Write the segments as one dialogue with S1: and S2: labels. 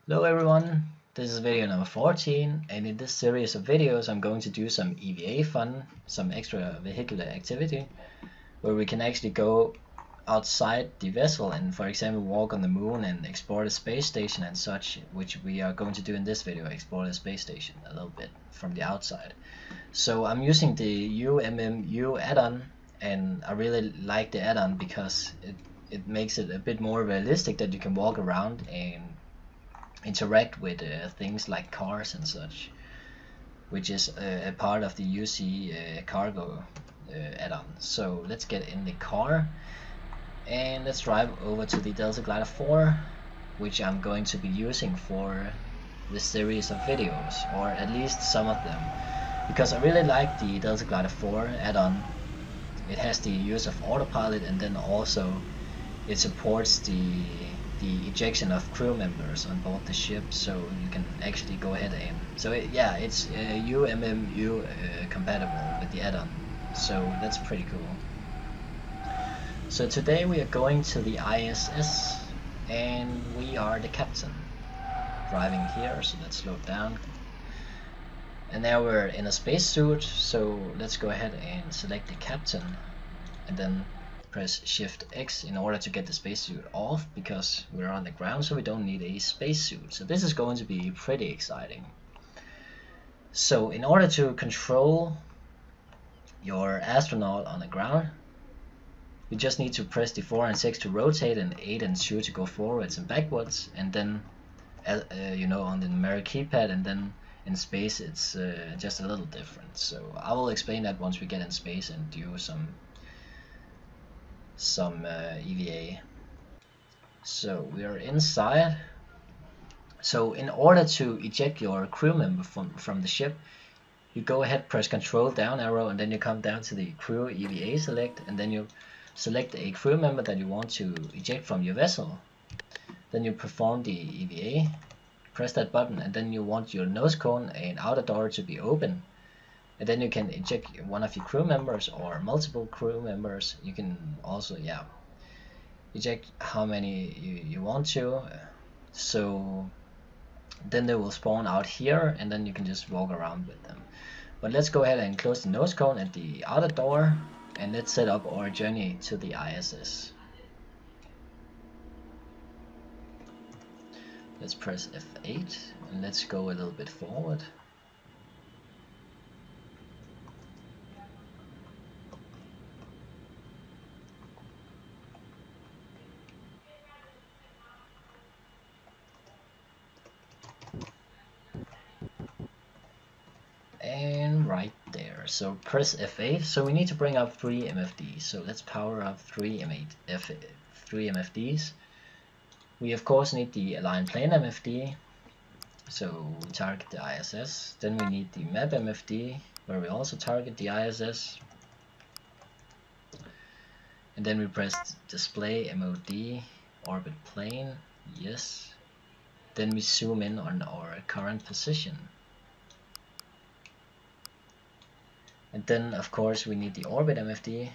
S1: Hello everyone, this is video number 14, and in this series of videos I'm going to do some EVA fun, some extra vehicular activity, where we can actually go outside the vessel and for example walk on the moon and explore the space station and such, which we are going to do in this video, explore the space station a little bit from the outside. So I'm using the UMMU add-on, and I really like the add-on because it makes it a bit more realistic that you can walk around and interact with things like cars and such, which is a part of the UC cargo add-on. So let's get in the car and let's drive over to the Delta Glider 4, which I'm going to be using for this series of videos, or at least some of them, because I really like the Delta Glider 4 add-on. It has the use of autopilot, and then also it supports the ejection of crew members on board the ship, so you can actually go ahead and it's UMMU compatible with the add-on, so that's pretty cool. So today we are going to the ISS and we are the captain driving here, so let's slow down. And now we're in a spacesuit, so let's go ahead and select the captain and then press Shift X in order to get the spacesuit off, because we're on the ground, so we don't need a spacesuit. So this is going to be pretty exciting. So in order to control your astronaut on the ground, you just need to press the 4 and 6 to rotate and 8 and 2 to go forwards and backwards, and then on the numeric keypad, and then in space it's just a little different. So I will explain that once we get in space and do some EVA. So we are inside. So in order to eject your crew member from the ship, you go ahead, press Control down arrow, and then you come down to the crew EVA select, and then you select a crew member that you want to eject from your vessel. Then you perform the EVA, press that button, and then you want your nose cone and outer door to be open. And then you can eject one of your crew members or multiple crew members. You can also eject how many you want to. So then they will spawn out here, and then you can just walk around with them. But let's go ahead and close the nose cone at the outer door, and let's set up our journey to the ISS. Let's press F8 and let's go a little bit forward. And right there, so press F8. So we need to bring up 3 MFDs, so let's power up 3 MFDs. We of course need the align plane MFD, so we target the ISS. Then we need the map MFD, where we also target the ISS. And then we press display MOD orbit plane, yes. Then we zoom in on our current position. And then of course we need the orbit MFD,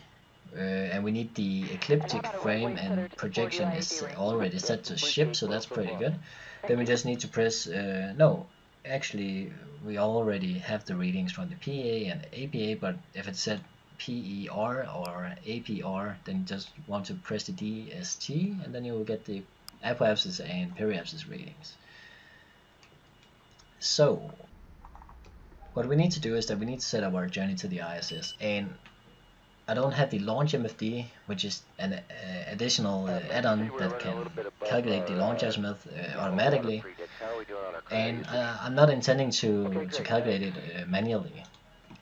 S1: and we need the ecliptic frame and projection is already set to ship, so that's pretty good. Then we just need to press, no, actually we already have the readings from the PA and APA, but if it said PER or APR, then you just want to press the DST, and then you will get the apoapsis and periapsis readings. So what we need to do is that we need to set up our journey to the ISS, and I don't have the launch MFD, which is an additional add-on that can calculate the launch azimuth automatically, and I'm not intending to calculate it manually.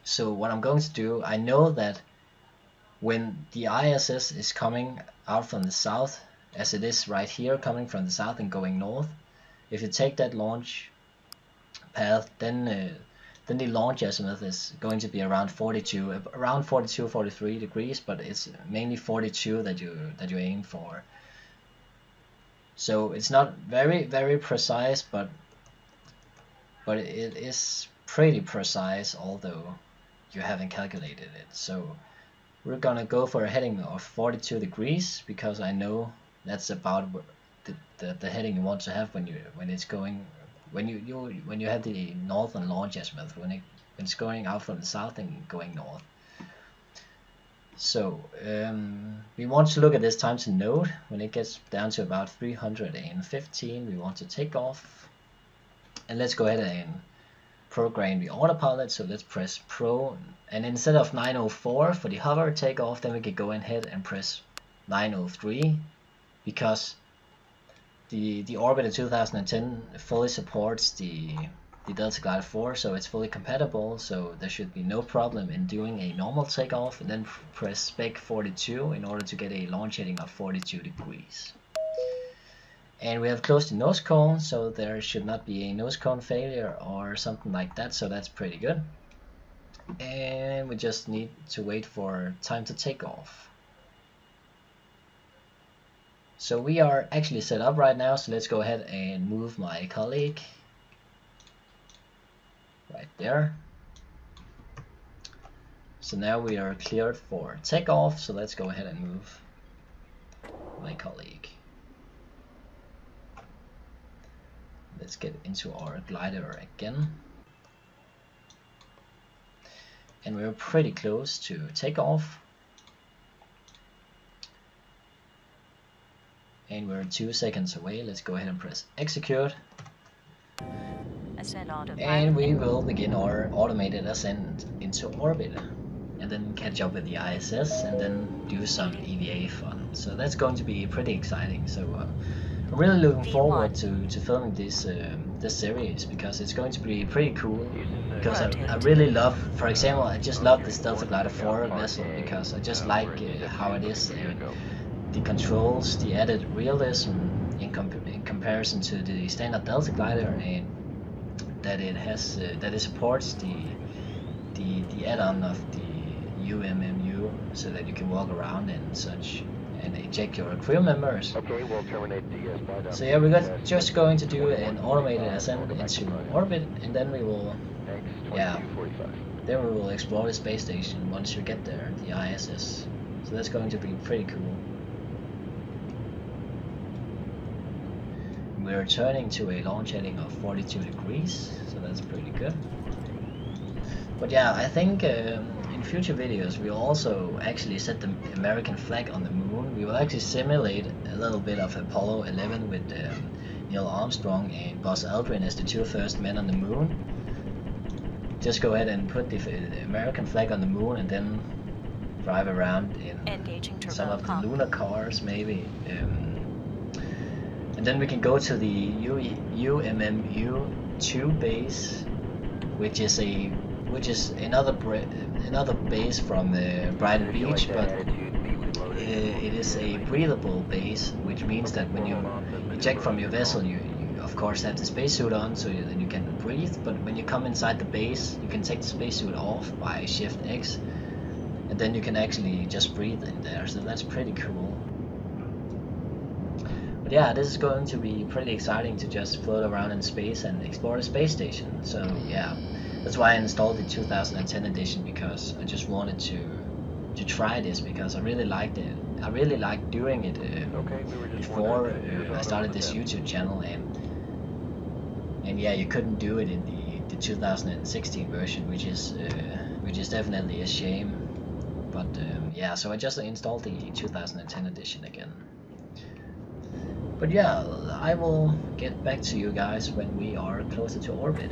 S1: So what I'm going to do, I know that when the ISS is coming out from the south, as it is right here, coming from the south and going north, if you take that launch path, then the launch azimuth is going to be around 42, 43 degrees, but it's mainly 42 that you aim for. So it's not very precise, but it is pretty precise, although you haven't calculated it. So we're gonna go for a heading of 42 degrees, because I know that's about the heading you want to have when you have the northern launch azimuth, when it's going out from the south and going north. So we want to look at this time to node. When it gets down to about 315, we want to take off. And let's go ahead and program the autopilot. So let's press Pro, and instead of 904 for the hover takeoff, then we can go ahead and press 903, because the Orbiter 2010 fully supports the Delta Glider 4, so it's fully compatible, so there should be no problem in doing a normal takeoff, and then press spec 42 in order to get a launch heading of 42 degrees. And we have closed the nose cone, so there should not be a nose cone failure or something like that, so that's pretty good. And we just need to wait for time to take off. So we are actually set up right now, so let's go ahead and move my colleague right there. So now we are cleared for takeoff, so let's go ahead and move my colleague. Let's get into our glider again. And we're pretty close to takeoff. And we're 2 seconds away. Let's go ahead and press execute. And we will begin our automated ascent into orbit, and then catch up with the ISS, and then do some EVA fun. So that's going to be pretty exciting. So I'm really looking forward to filming this series, because it's going to be pretty cool. Because I really love, for example, I just love this Delta Glider 4 vessel, because I just like how it is, the controls, the added realism in comparison to the standard Delta Glider, and that it has that it supports the add-on of the UMMU, so that you can walk around and such and eject your crew members.
S2: Okay, we'll terminate the
S1: so yeah, we're just going to do an automated ascent into orbit, and then we will then we will explore the space station once we get there, the ISS. So that's going to be pretty cool. We're turning to a launch heading of 42 degrees, so that's pretty good. But yeah, I think in future videos we'll also actually set the American flag on the moon. We will actually simulate a little bit of Apollo 11 with Neil Armstrong and Buzz Aldrin as the 2 first men on the moon. Just go ahead and put the American flag on the moon, and then drive around in some of the lunar cars maybe. And then we can go to the UMMU-2 base, which is another base from Brighton Beach, but it is a breathable base, which means that when you eject from your vessel, you of course have the spacesuit on, so then you can breathe. But when you come inside the base, you can take the spacesuit off by Shift X, and then you can actually just breathe in there. So that's pretty cool. But yeah, this is going to be pretty exciting to just float around in space and explore the space station. So yeah, that's why I installed the 2010 edition, because I just wanted to try this, because I really liked it. I really liked doing it before I started this YouTube channel, and yeah, you couldn't do it in the 2016 version, which is definitely a shame. But yeah, so I just installed the 2010 edition again. But yeah, I will get back to you guys when we are closer to orbit.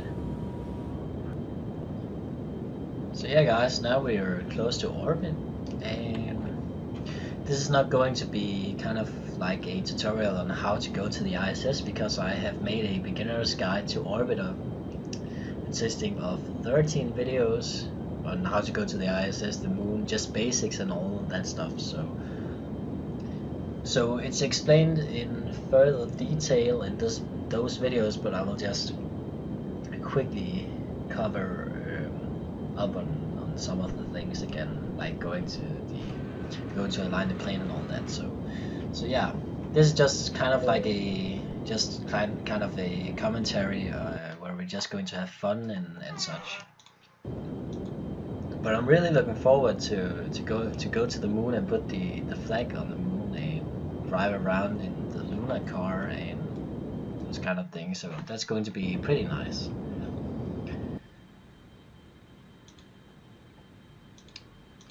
S1: So yeah guys, now we are close to orbit, and this is not going to be kind of like a tutorial on how to go to the ISS, because I have made a beginner's guide to orbit consisting of 13 videos on how to go to the ISS, the moon, just basics and all of that stuff. So it's explained in further detail in those videos, but I will just quickly cover up on some of the things again, like going to align the plane and all that. So yeah, this is just kind of like a kind of a commentary where we're just going to have fun and such. But I'm really looking forward to go to the moon and put the flag on the moon and drive around in the lunar lunar car and those kind of things, so that's going to be pretty nice.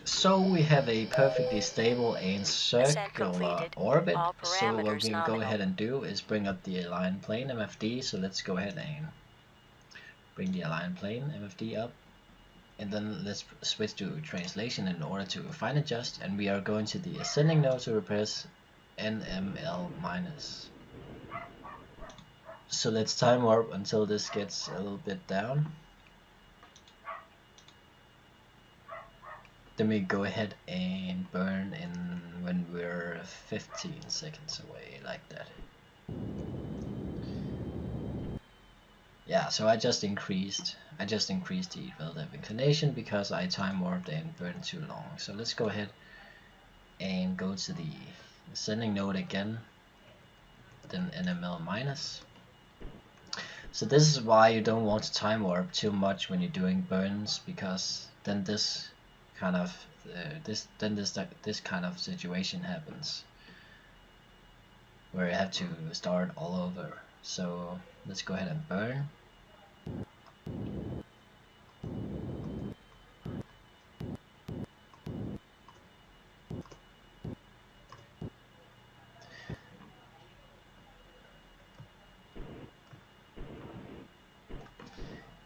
S1: So we have a perfectly stable and circular orbit, so what we can go ahead and do is bring up the align plane MFD. So let's go ahead and bring the align plane MFD up, and then let's switch to translation in order to fine adjust, and we are going to the ascending node to repress NML minus. So let's time warp until this gets a little bit down. Then we go ahead and burn in when we're 15 seconds away, like that. Yeah, so I just increased the relative inclination because I time warped and burned too long. So let's go ahead and go to the ascending node again, then NML minus. So this is why you don't want to time warp too much when you're doing burns, because then this kind of this kind of situation happens where you have to start all over. So let's go ahead and burn.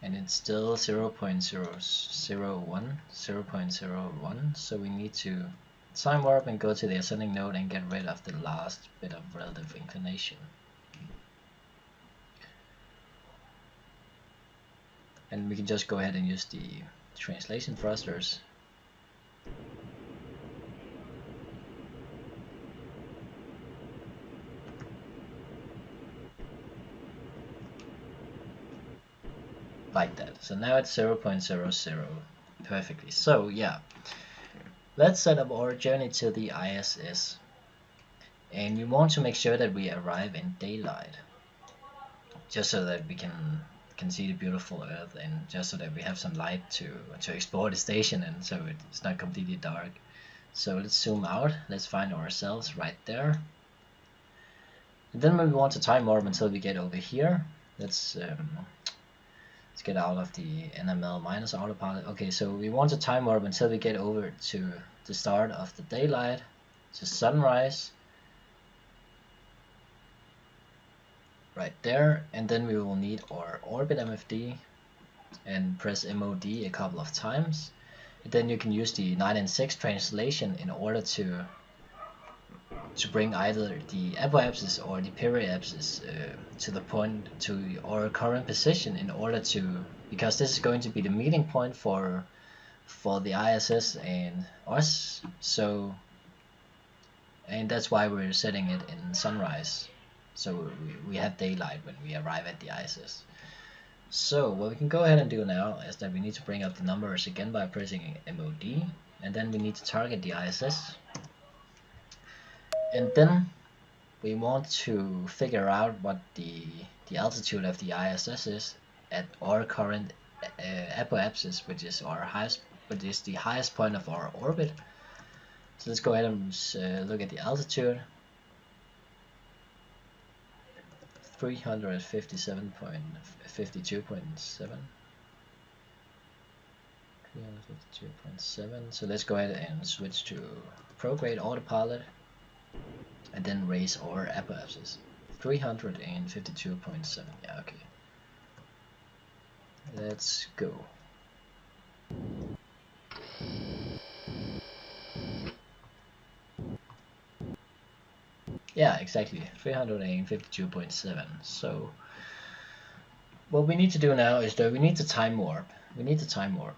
S1: And it's still 0.001, so we need to time warp and go to the ascending node and get rid of the last bit of relative inclination. And we can just go ahead and use the translation thrusters. Like that. So now it's 0.00 perfectly. So yeah, let's set up our journey to the ISS, and we want to make sure that we arrive in daylight, just so that we can see the beautiful Earth, and just so that we have some light to explore the station, and so it's not completely dark. So let's zoom out. Let's find ourselves right there. And then we want to time warp until we get over here. Let's get out of the NML minus autopilot. Okay, so we want to time warp until we get over to the start of the daylight, to sunrise, right there, and then we will need our orbit MFD and press MOD a couple of times. And then you can use the 9 and 6 translation in order to bring either the apoapsis or the periapsis to the point, to our current position, in order to, because this is going to be the meeting point for the ISS and us. So, and that's why we're setting it in sunrise, so we have daylight when we arrive at the ISS. So what we can go ahead and do now is that we need to bring up the numbers again by pressing MOD, and then we need to target the ISS. And then we want to figure out what the altitude of the ISS is at our current apoapsis, which is the highest point of our orbit. So let's go ahead and look at the altitude. 352.7. 352.7. So let's go ahead and switch to prograde autopilot, and then raise our apoapsis. 352.7. Yeah, okay. Let's go. Yeah, exactly. 352.7. So what we need to do now is that we need to time warp.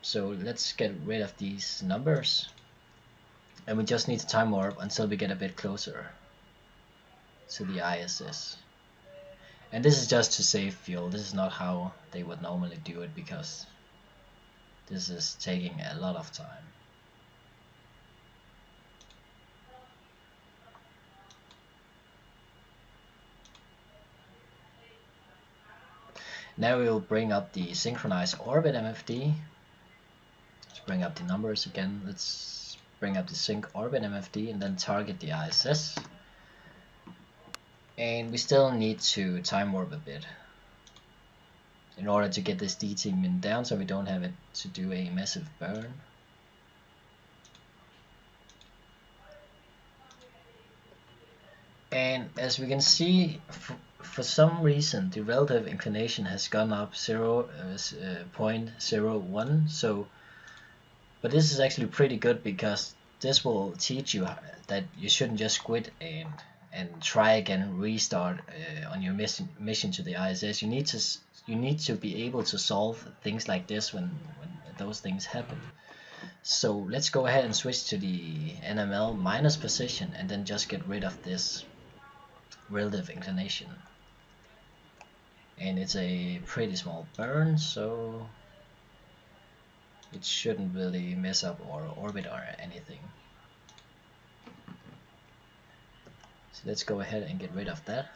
S1: So let's get rid of these numbers, and we just need to time warp until we get a bit closer to the ISS. And this is just to save fuel. This is not how they would normally do it, because this is taking a lot of time. Now we will bring up the synchronized orbit MFD. Let's bring up the numbers again. Let's bring up the sync orbit MFD and then target the ISS. And we still need to time warp a bit in order to get this DT min down so we don't have it to do a massive burn. And as we can see, for some reason the relative inclination has gone up 0.01. So, but this is actually pretty good because this will teach you that you shouldn't just quit and try again, restart on your mission to the ISS. You need to be able to solve things like this when those things happen. So let's go ahead and switch to the NML minus position and then just get rid of this relative inclination. And it's a pretty small burn, so it shouldn't really mess up our orbit or anything. So let's go ahead and get rid of that.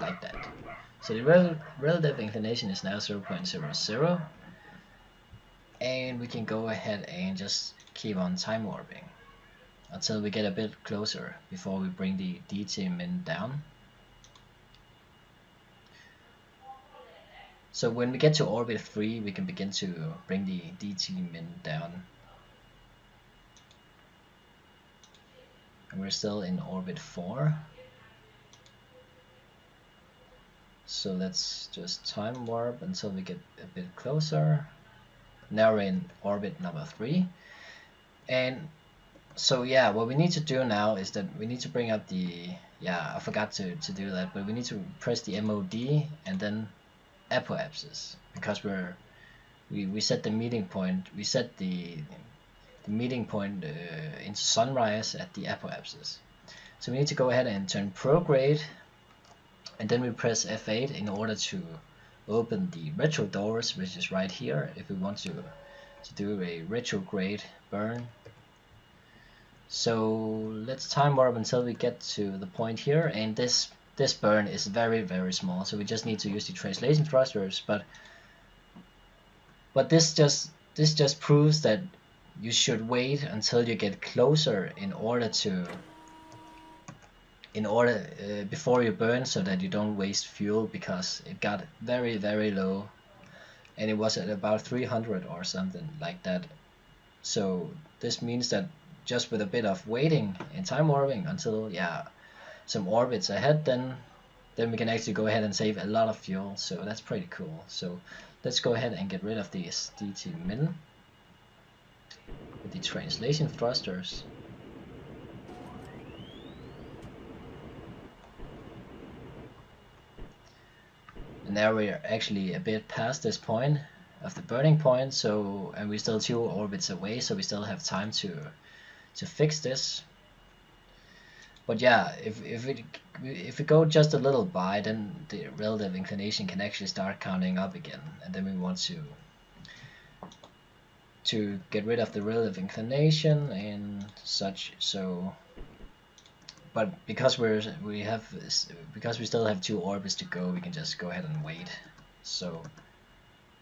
S1: Like that. So the relative inclination is now 0.00, and we can go ahead and just keep on time warping until we get a bit closer before we bring the DT min down. So when we get to orbit 3, we can begin to bring the DT min down. And we're still in orbit 4. So let's just time warp until we get a bit closer. Now we're in orbit number 3. And so yeah, what we need to do now is that we need to bring up the, I forgot to do that, but we need to press the MOD and then apoapsis, because we set the meeting point, we set the meeting point into sunrise at the apoapsis. So we need to go ahead and turn prograde, and then we press F8 in order to open the retro doors, which is right here, if we want to do a retrograde burn. So let's time warp until we get to the point here, and this burn is very, very small, so we just need to use the translation thrusters, but this just proves that you should wait until you get closer before you burn, so that you don't waste fuel, because it got very, very low and it was at about 300 or something like that. So this means that just with a bit of waiting and time warping until some orbits ahead, then we can actually go ahead and save a lot of fuel. So that's pretty cool. So let's go ahead and get rid of these DT min with the translation thrusters. And now we're actually a bit past this point of the burning point, so, and we're still 2 orbits away, so we still have time to fix this. But yeah, if we go just a little by, then the relative inclination can actually start counting up again, and then we want to get rid of the relative inclination and such. So, but because we still have 2 orbits to go, we can just go ahead and wait. So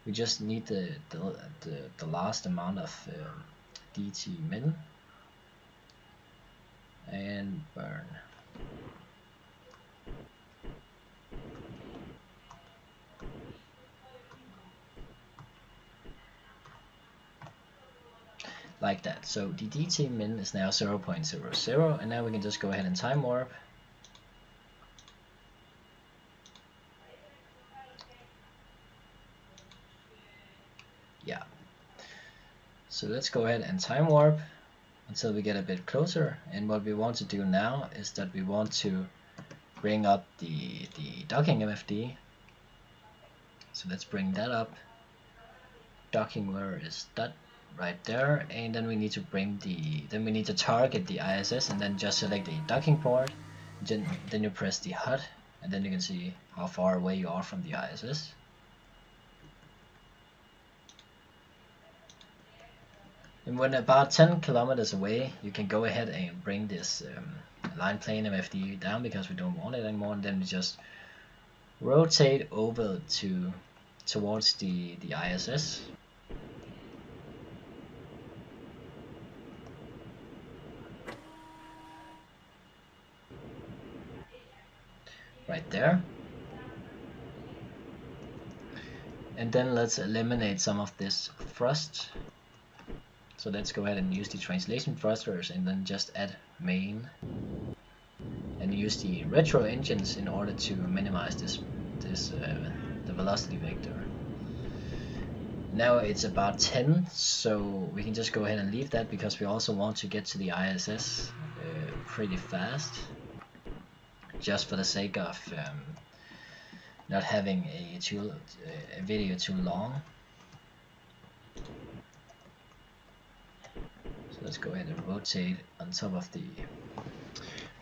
S1: we just need the last amount of DT min and burn. Like that. So the DT min is now 0.00, and now we can just go ahead and time warp. Yeah. So let's go ahead and time warp until we get a bit closer, and what we want to do now is that we want to bring up the docking MFD. So let's bring that up. Docking, where is that? Right there. And then we need to target the ISS, and then just select the docking port. Then you press the HUD, and then you can see how far away you are from the ISS. And when about 10 kilometers away, you can go ahead and bring this line plane MFD down, because we don't want it anymore, and then we just rotate over to towards the ISS. Right there. And then let's eliminate some of this thrust. So let's go ahead and use the translation thrusters and then just add main. And use the retro engines in order to minimize the velocity vector. Now it's about 10, so we can just go ahead and leave that because we also want to get to the ISS pretty fast, just for the sake of not having a video too long. So let's go ahead and rotate on top of the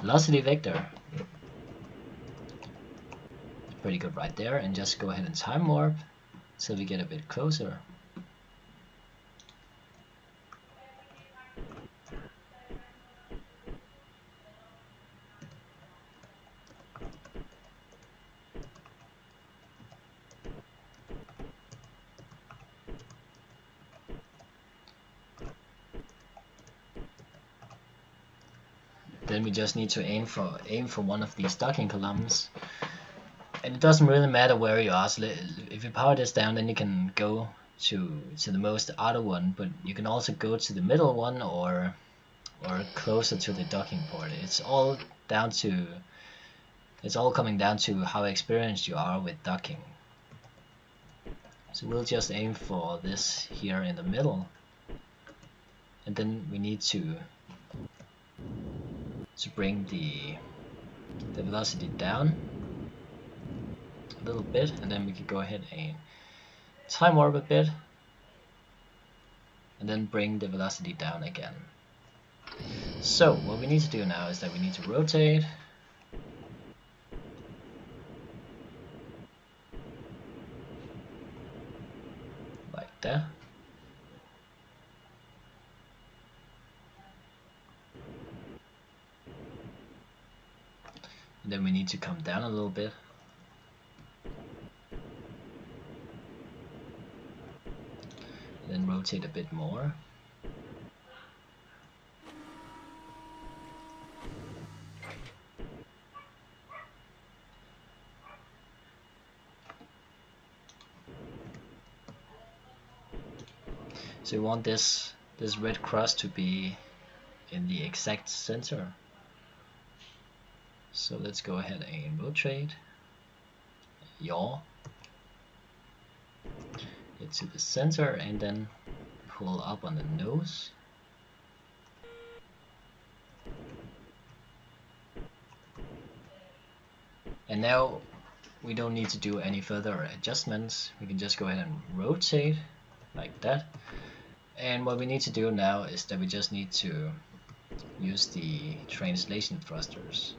S1: velocity vector. Pretty good right there, and just go ahead and time warp so we get a bit closer. Then we just need to aim for one of these docking columns, and it doesn't really matter where you are. So if you power this down, then you can go to the most outer one, but you can also go to the middle one or closer to the docking port. It's all coming down to how experienced you are with docking. So we'll just aim for this here in the middle, and then we need to bring the velocity down a little bit, and then we can go ahead and time warp a bit, and then bring the velocity down again. So what we need to do now is that we need to rotate like that. And then we need to come down a little bit. And then rotate a bit more. So we want this red cross to be in the exact center. So let's go ahead and rotate, yaw, get to the center, and then pull up on the nose. And now we don't need to do any further adjustments. We can just go ahead and rotate like that. And what we need to do now is that we just need to use the translation thrusters.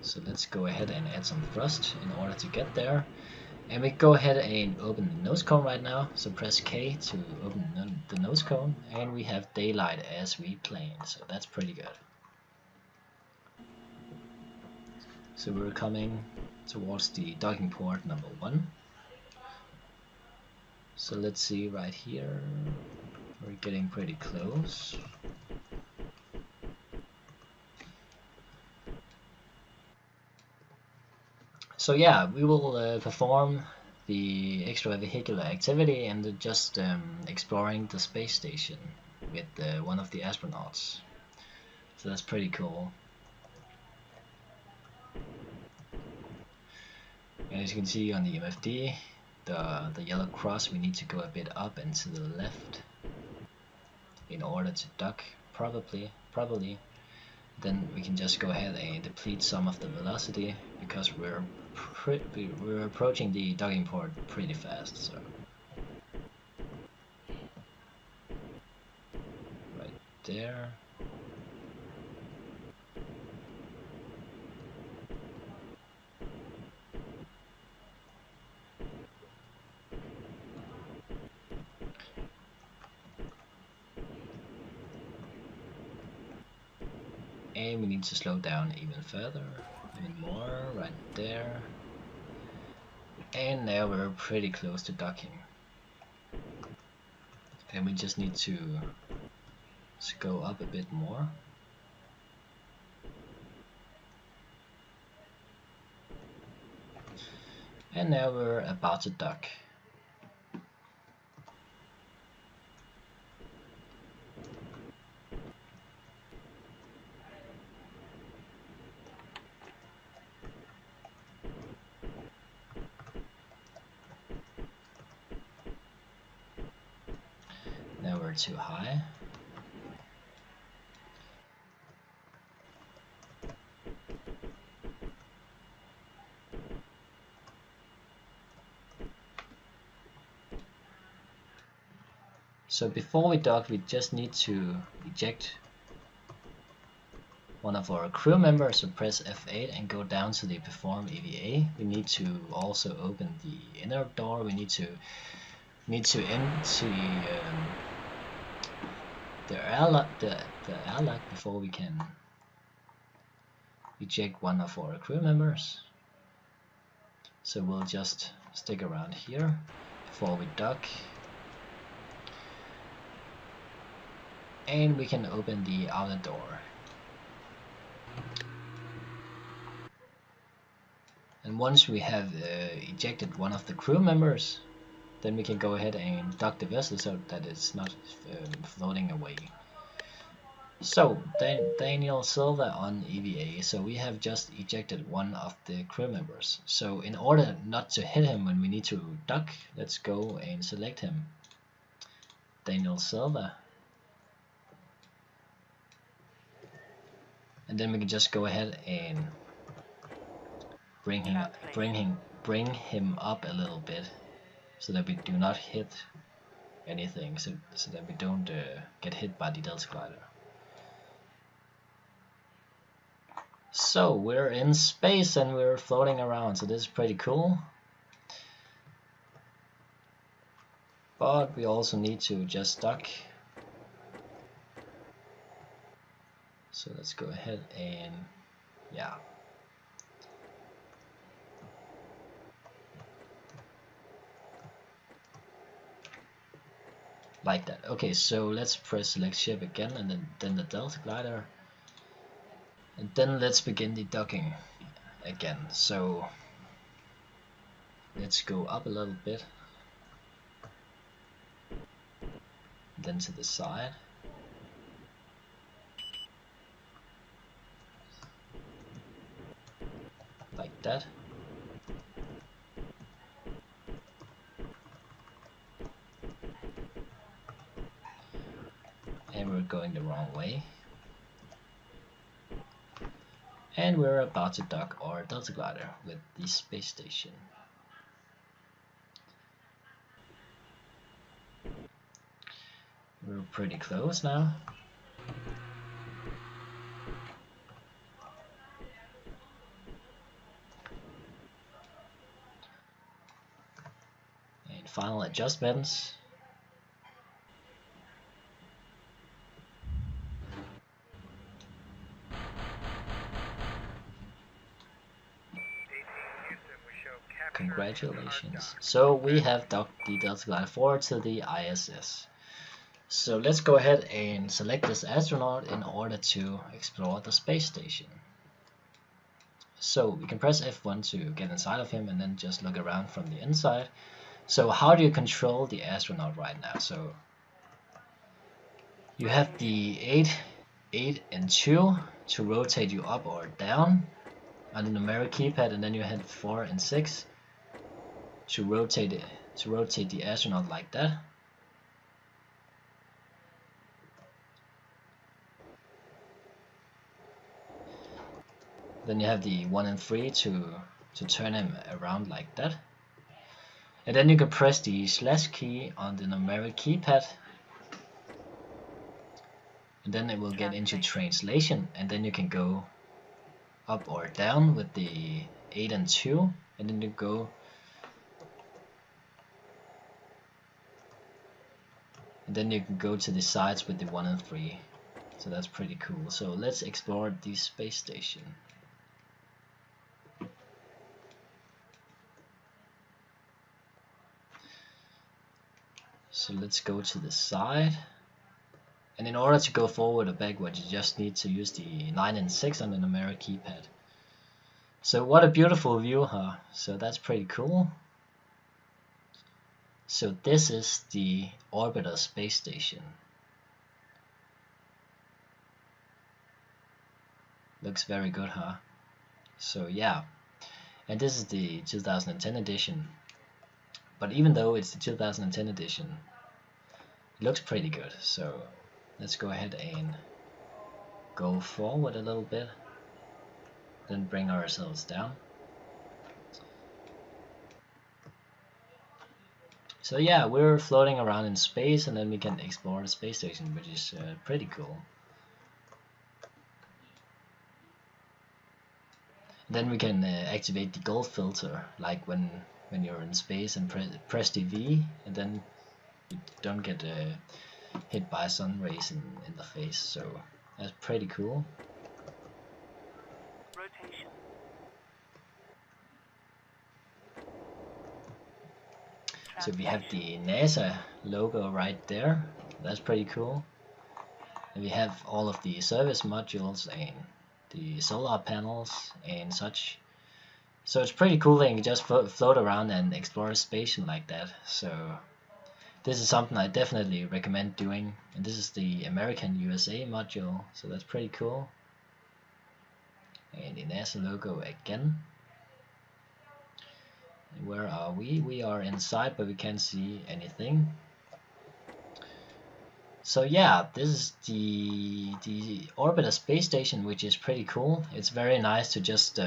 S1: So let's go ahead and add some thrust in order to get there. And we go ahead and open the nose cone right now. So press K to open the nose cone, and we have daylight as we planned. So that's pretty good. So we're coming towards the docking port number 1. So let's see right here. We're getting pretty close. So yeah, we will perform the extravehicular activity and just exploring the space station with one of the astronauts. So that's pretty cool. And as you can see on the MFD, the yellow cross, we need to go a bit up and to the left in order to dock probably. Then we can just go ahead and deplete some of the velocity because we're approaching the docking port pretty fast. So right there. And we need to slow down even further, even more, right there. And now we're pretty close to docking. And we just need to go up a bit more. And now we're about to dock. Now we're too high. So before we dock, we just need to eject one of our crew members. So press F8 and go down to the perform EVA. We need to also open the inner door. We need to empty the airlock before we can eject one of our crew members. So we'll just stick around here before we dock. And we can open the outer door. And once we have ejected one of the crew members, then we can go ahead and dock the vessel so that it's not floating away. So Daniel Silva on EVA. So we have just ejected one of the crew members. So in order not to hit him when we need to dock, let's go and select him. Daniel Silva. And then we can just go ahead and bring him up a little bit, so that we do not hit anything, so that we don't get hit by the Delta glider. So we're in space and we're floating around, so this is pretty cool. But we also need to just dock. So let's go ahead and yeah. Like that. Okay, so let's press select ship again and then the Delta glider. And then let's begin the docking again. So let's go up a little bit. Then to the side. Like that. And we're going the wrong way. And we're about to dock our Delta glider with the space station. We're pretty close now. And final adjustments. Congratulations. So we have docked the Delta glider 4 to the ISS. So let's go ahead and select this astronaut in order to explore the space station. So we can press F1 to get inside of him and then just look around from the inside. So how do you control the astronaut right now? So you have the 8 and 2 to rotate you up or down on the numeric keypad, and then you have 4 and 6 to rotate the astronaut like that. Then you have the 1 and 3 to turn him around like that. And then you can press the slash key on the numeric keypad. And then it will get into translation, and then you can go up or down with the 8 and 2, and then you go to the sides with the 1 and 3. So that's pretty cool. So let's explore the space station. So let's go to the side. And in order to go forward or backward, you just need to use the 9 and 6 on the numeric keypad. So what a beautiful view, huh? So that's pretty cool. So this is the orbiter space station. Looks very good, huh? So yeah, and this is the 2010 edition. But even though it's the 2010 edition, it looks pretty good. So let's go ahead and go forward a little bit, then bring ourselves down. So yeah, we're floating around in space, and then we can explore the space station, which is pretty cool. Then we can activate the gold filter, like when you're in space and press the V, and then you don't get hit by sun rays in the face. So that's pretty cool.
S3: Rotation.
S1: So we have the NASA logo right there. That's pretty cool. And we have all of the service modules and the solar panels and such. So it's pretty cool that you can just float around and explore a space like that. So this is something I definitely recommend doing. And this is the American USA module, so that's pretty cool. And the NASA logo again. Where are we? We are inside, but we can't see anything. So yeah, this is the orbiter space station, which is pretty cool. It's very nice to just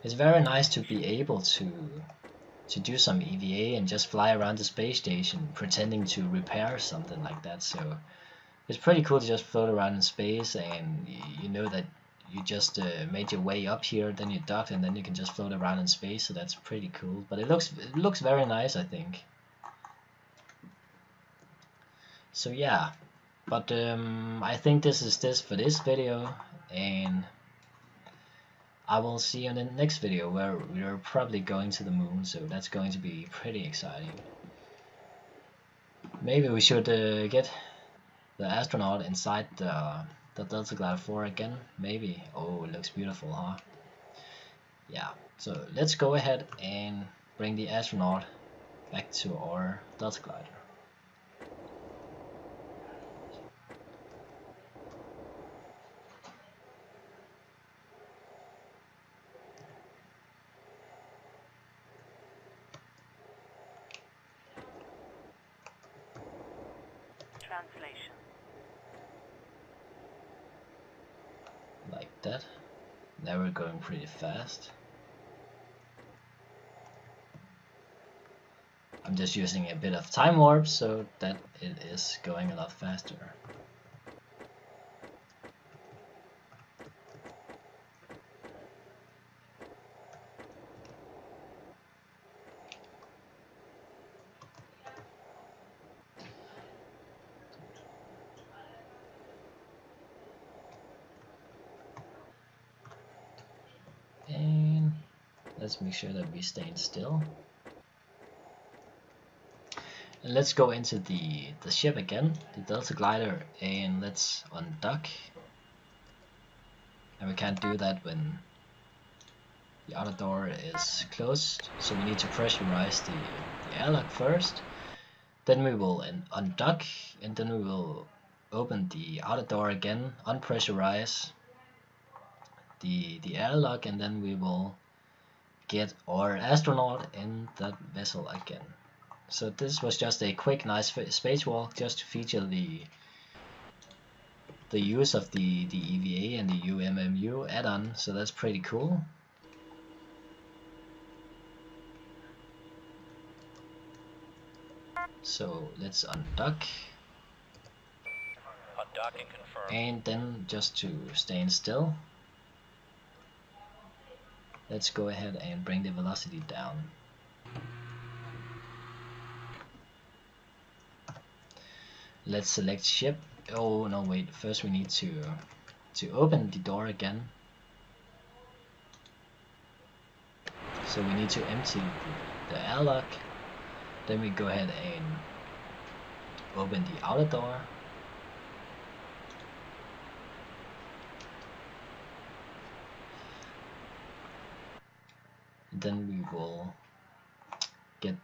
S1: it's very nice to be able to do some EVA and just fly around the space station pretending to repair something like that. So it's pretty cool to just float around in space, and you know that you just made your way up here, then you docked, and then you can just float around in space. So that's pretty cool. But it looks very nice, I think. So yeah, but I think this is for this video, and I will see you in the next video where we're probably going to the moon. So that's going to be pretty exciting. Maybe we should get the astronaut inside the Delta Glider 4 again, maybe. Oh, it looks beautiful, huh? Yeah, so let's go ahead and bring the astronaut back to our Delta Glider.
S3: Translation.
S1: Like that. Now we're going pretty fast. I'm just using a bit of time warp so that it is going a lot faster. And let's make sure that we stay still. And let's go into the ship again, the Delta Glider, and let's undock. And we can't do that when the outer door is closed, so we need to pressurize the airlock first. Then we will undock, and then we will open the outer door again, unpressurize the airlock, and then we will get our astronaut in that vessel again. So this was just a quick, nice spacewalk just to feature the use of the EVA and the UMMU add-on. So that's pretty cool. So let's undock.
S2: Undock and confirm.
S1: And then just to stand still, let's go ahead and bring the velocity down. Let's select ship Oh no, wait, first we need to open the door again. So we need to empty the airlock, then we go ahead and open the outer door. Then we will get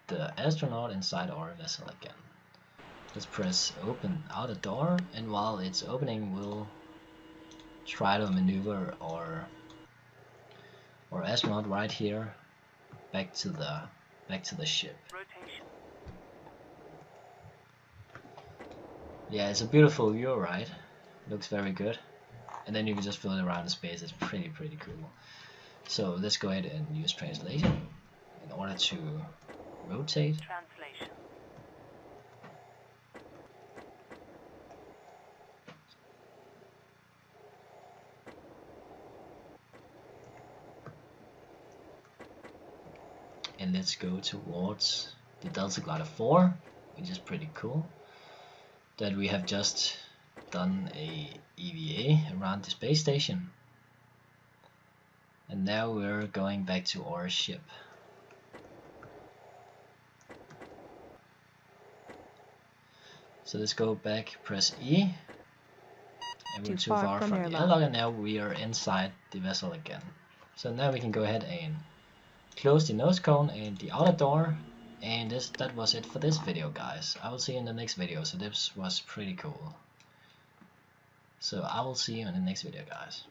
S1: the astronaut inside our vessel again. Let's press open outer door, and while it's opening we'll try to maneuver our astronaut right here back to the ship.
S3: Rotation.
S1: Yeah, it's a beautiful view, right? Looks very good. And then you can just float around in space. It's pretty cool. So let's go ahead and use translation in order to rotate.
S3: Translation.
S1: And let's go towards the Delta Glider 4, which is pretty cool. That we have just done a EVA around the space station. And now we're going back to our ship. So let's go back, press E. And we're too far from the airlock, and now we are inside the vessel again. So now we can go ahead and close the nose cone and the outer door. And that was it for this video, guys. I will see you in the next video. So this was pretty cool. So I will see you in the next video, guys.